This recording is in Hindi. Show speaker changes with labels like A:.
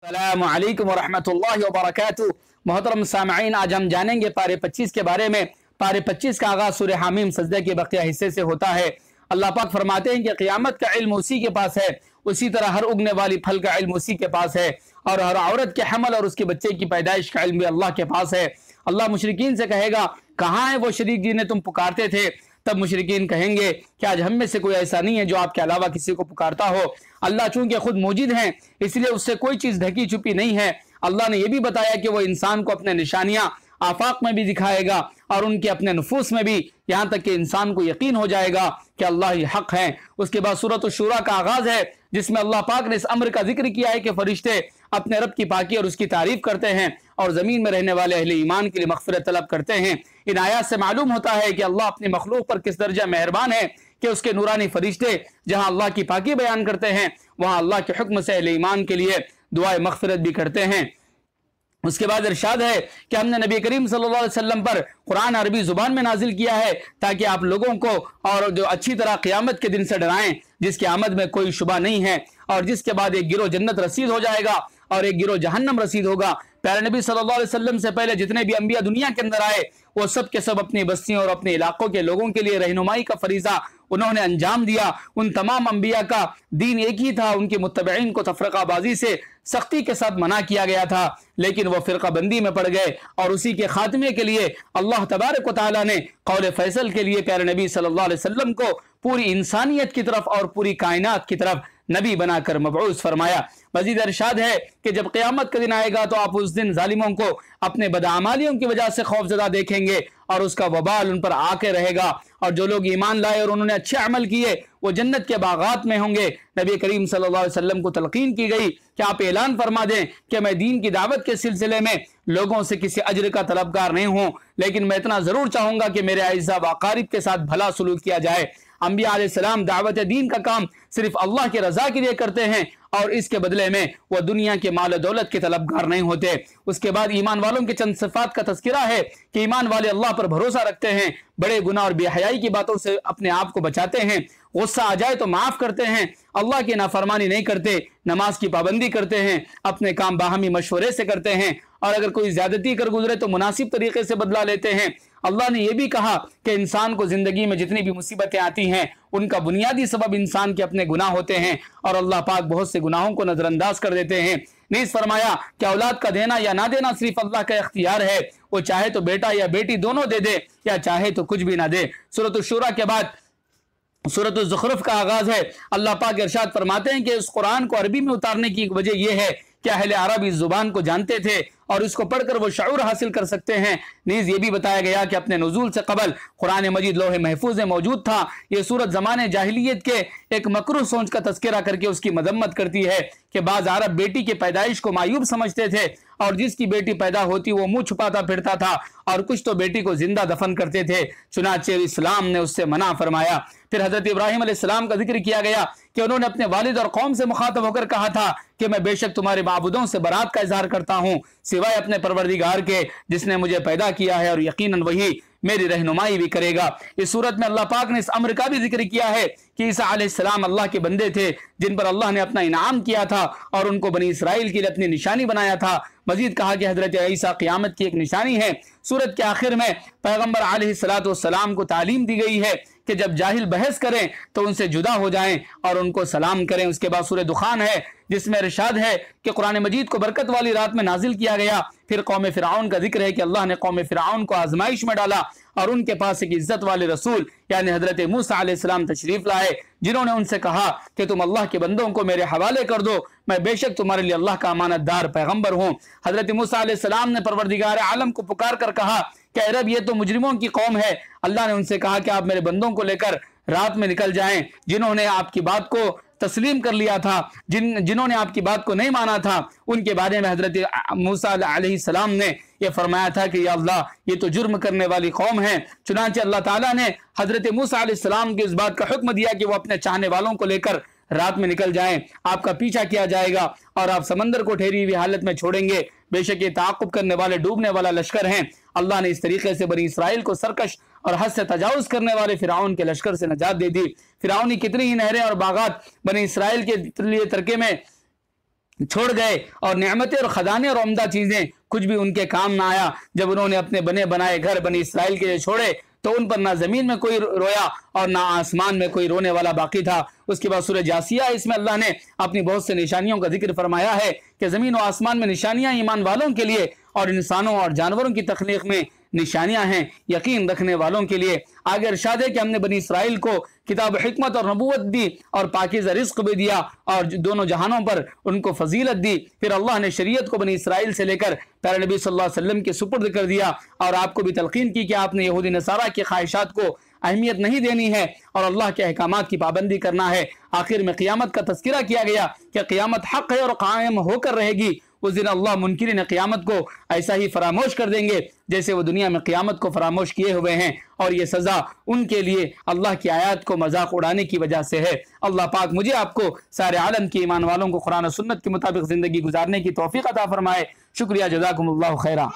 A: अस्सलामु अलैकुम वरहमतुल्लाहि वबरकातुहू। मोहतरम सामईन, आज हम जानेंगे पारे 25 के बारे में। पारे 25 का आगाज सूरह हामीम सजदे के बकिया हिस्से से होता है। अल्लाह पाक फरमाते हैं कि क़यामत का इल्म उसी के पास है, उसी तरह हर उगने वाली फल का इल्म उसी के पास है, और हर औरत के हमल और उसके बच्चे की पैदाइश का इल्म भी अल्लाह के पास है। अल्लाह मुशरिकीन से कहेगा, कहाँ है वो शरीक जिन्हें तुम पुकारते थे? तब मुशरिकीन कहेंगे कि आज हम में से कोई ऐसा नहीं है जो आपके अलावा किसी को पुकारता हो। अल्लाह चूंकि खुद मौजूद हैं, इसलिए उससे कोई चीज ढकी छुपी नहीं है। अल्लाह ने यह भी बताया कि वो इंसान को अपने निशानियां आफाक में भी दिखाएगा और उनके अपने नफूस में भी, यहाँ तक कि इंसान को यकीन हो जाएगा कि अल्लाह ही हक है। उसके बाद सूरत शुरा का आगाज है, जिसमें अल्लाह पाक ने इस अम्र का जिक्र किया है कि फरिश्ते अपने रब की पाकी और उसकी तारीफ करते हैं और जमीन में रहने वाले अहले ईमान के लिए मगफिरत तलब करते हैं। इन आयात से मालूम होता है कि अल्लाह अपने मखलूक पर किस दर्जा मेहरबान है कि उसके नूरानी फरिश्ते जहां अल्लाह की पाकी बयान करते हैं, वहां अल्लाह के हुक्म से अहले ईमान के लिए दुआए मगफिरत भी करते हैं। उसके बाद इरशाद है कि हमने नबी करीम सल्लल्लाहु अलैहि वसल्लम पर कुरान अरबी जुबान में नाजिल किया है ताकि आप लोगों को और जो अच्छी तरह क़यामत के दिन से डराएं, जिसकी आमद में कोई शुबा नहीं है, और जिसके बाद एक गिरोह जन्नत रसीद हो जाएगा और एक गिरोह जहन्नम रसीद होगा। प्यारे नबी सल्लल्लाहु अलैहि वसल्लम से पहले जितने भी अंबिया दुनिया के अंदर आए, वो सब के सब अपनी बस्तियों और अपने इलाकों के लोगों के लिए रहनुमाई का फरीजा उन्होंने अंजाम दिया। उन तमाम अंबिया का दीन एक ही था, उनके मुत्तबईन को तफरकाबाजी से सख्ती के साथ मना किया गया था, लेकिन वह फिरका बंदी में पड़ गए और उसी के खात्मे के लिए अल्लाह तबारक व तआला ने कौल फैसल के लिए प्यारे नबी सल्लल्लाहु अलैहि वसल्लम को पूरी इंसानियत की तरफ और पूरी कायनात की तरफ नबी बनाकर मबऊस फरमाया। मजीद इरशाद है कि जब क़यामत का दिन आएगा तो आप उस दिन जालिमों को अपने बदआमालियों की वजह से खौफजदा देखेंगे और उसका वबाल उन पर आके रहेगा, और जो लोग ईमान लाए और उन्होंने अच्छे अमल किए वो जन्नत के बागात में होंगे। नबी करीम सल्लल्लाहु अलैहि वसल्लम को तलकीन की गई कि आप ऐलान फरमा दें कि मैं दीन की दावत के सिलसिले में लोगों से किसी अजर का तलबगार नहीं हूं, लेकिन मैं इतना जरूर चाहूंगा कि मेरे अज़ा व अकारिब के साथ भला सलूक किया जाए। अंबिया अलैहिस्सलाम दावत दीन का काम सिर्फ अल्लाह की रजा के लिए करते हैं और इसके बदले में वह दुनिया के माल दौलत के तलबगार नहीं होते। उसके बाद ईमान वालों के चंद सिफात का तस्किरा है कि ईमान वाले अल्लाह पर भरोसा रखते हैं, बड़े गुनाह और बेहयाई की बातों से अपने आप को बचाते हैं, गुस्सा आ जाए तो माफ करते हैं, अल्लाह की नाफरमानी नहीं करते, नमाज की पाबंदी करते हैं, अपने काम बाहमी मशवरे से करते हैं, और अगर कोई ज्यादती कर गुजरे तो मुनासिब तरीके से बदला लेते हैं। अल्लाह ने यह भी कहा कि इंसान को जिंदगी में जितनी भी मुसीबतें आती हैं उनका बुनियादी सबब इंसान के अपने गुनाह होते हैं, और अल्लाह पाक बहुत से गुनाहों को नजरअंदाज कर देते हैं। नीज फरमाया कि औलाद का देना या ना देना सिर्फ अल्लाह का इख्तियार है, वो चाहे तो बेटा या बेटी दोनों दे दे या चाहे तो कुछ भी ना दे। सूरत शुरा के बाद सूरत ज़ुखरुफ का आगाज है। अल्लाह पाक इरशाद फरमाते हैं कि इस कुरान को अरबी में उतारने की वजह यह है कि अहले अरब इस जुबान को जानते थे और इसको पढ़कर वो शऊर हासिल कर सकते हैं। नीज ये भी बताया गया कि अपने नुज़ूल से कबल कुरान मजीद लोहे महफूज में मौजूद था। ये सूरत ज़माने जाहिलियत के एक मकरूह सोच का तस्करा करके उसकी मजम्मत करती है कि बाज़ अरब बेटी की पैदाइश को मायूब समझते थे और जिसकी बेटी पैदा होती वो मुंह छुपाता फिरता था, और कुछ तो बेटी को जिंदा दफन करते थे। चुनाचे इस्लाम ने उससे मना फरमाया। फिर हजरत इब्राहिम अलैहिस्सलाम का जिक्र किया गया कि उन्होंने अपने वालिद और कौम से मुखातब होकर कहा था कि मैं बेशक तुम्हारे माबूदों से बरात का इजहार करता हूँ सिवाय अपने परवरदिगार के जिसने मुझे पैदा किया है, और यकीनन वही मेरी रहनुमाई भी करेगा। इस सूरत में अल्लाह पाक ने इस अम्र का भी जिक्र किया है कि ईसा अलैहिस्सलाम अल्लाह के बंदे थे जिन पर अल्लाह ने अपना इनाम किया था और उनको बनी इसराइल के लिए अपनी निशानी बनाया था। मजीद कहा कि हजरत ईसा क़यामत की एक निशानी है। सूरत के आखिर में पैगम्बर अलैहिस्सलातु वस्सलाम को तालीम दी गई है कि जब जाहिल बहस करें तो उनसे जुदा हो जाएं और उनको सलाम करें। उसके बाद सूरह दुखान है जिसमें इरशाद है कि कुरान मजीद को बरकत वाली रात में नाजिल किया गया। फिर कौम फिरऔन का जिक्र है कि अल्लाह ने कौम फिरऔन को आजमाइश में डाला और उनके पास एक इज्जत वाले रसूल यानी हजरत मूसा अलैहिस्सलाम तशरीफ लाए, जिन्होंने उनसे कहा कि तुम अल्लाह के बंदों को मेरे हवाले कर दो, मैं बेशक तुम्हारे लिए अल्लाह का अमानतदार पैगंबर हूँ। हजरत मूसा अलैहिस्सलाम ने परवरदिगार आलम को पुकार कर कहा कि अरब ये तो मुजरिमों की कौम है। अल्लाह ने उनसे कहा कि आप मेरे बंदों को लेकर रात में निकल जाएं, जिन्होंने आपकी बात को तस्लीम कर लिया था, जिन्होंने आपकी बात को नहीं माना था, उनके बारे में हजरत मूसा अलैहिस्सलाम ने यह फरमाया था कि या अल्लाह ये तो जुर्म करने वाली कौम है। चुनांचे अल्लाह ताला ने हजरत मूसा अलैहिस्सलाम की इस बात का हुक्म दिया कि वो अपने चाहने वालों को लेकर रात में निकल जाएं, आपका पीछा किया जाएगा और आप समंदर को ठहरी हुई हालत में छोड़ेंगे। बेशक ये ताक़ुब करने वाले डूबने वाला लश्कर हैं। अल्लाह ने इस तरीके से बनी इसराइल को सरकश और हद से तजावुज करने वाले फिरौन के लश्कर से नजात दे दी। फिरौन की कितनी ही नहरें और बागात बनी इसराइल के लिए तरके में छोड़ गए और नेमतें और खजाने और उम्दा चीजें कुछ भी उनके काम ना आया। जब उन्होंने अपने बने बनाए घर बनी इसराइल के छोड़े तो उन पर ना जमीन में कोई रोया और ना आसमान में कोई रोने वाला बाकी था। उसके बाद सूरह जासिया, इसमें अल्लाह ने अपनी बहुत से निशानियों का जिक्र फरमाया है कि जमीन और आसमान में निशानियां ईमान वालों के लिए और इंसानों और जानवरों की तख्लीक में निशानियां हैं यकीन रखने वालों के लिए। आगे इरशाद है कि हमने बनी इसराइल को किताब हिकमत और नबूवत दी और पाकीज़ा रिज़्क़ भी दिया और दोनों जहानों पर उनको फजीलत दी। फिर अल्लाह ने शरीयत को बनी इसराइल से लेकर प्यारे नबी सल्लल्लाहु अलैहि वसल्लम के सुपुर्द कर दिया और आपको भी तलकीन की कि आपने यहूदी नसारा की ख्वाहिशात को अहमियत नहीं देनी है और अल्लाह के अहकामात की पाबंदी करना है। आखिर में क़ियामत का तज़किरा किया गया कि क़ियामत हक़ है और कायम होकर रहेगी। उस दिन अल्लाह मुनकिरीन क़ियामत को ऐसा ही फरामोश कर देंगे जैसे वो दुनिया में क़ियामत को फरामोश किए हुए हैं और ये सज़ा उनके लिए अल्लाह की आयत को मजाक उड़ाने की वजह से है। अल्लाह पाक मुझे आपको सारे आलम के ईमान वालों को कुरान और सुन्नत के मुताबिक ज़िंदगी गुजारने की तौफीक अता फरमाए। शुक्रिया, जज़ाकुमुल्लाहु खैरा।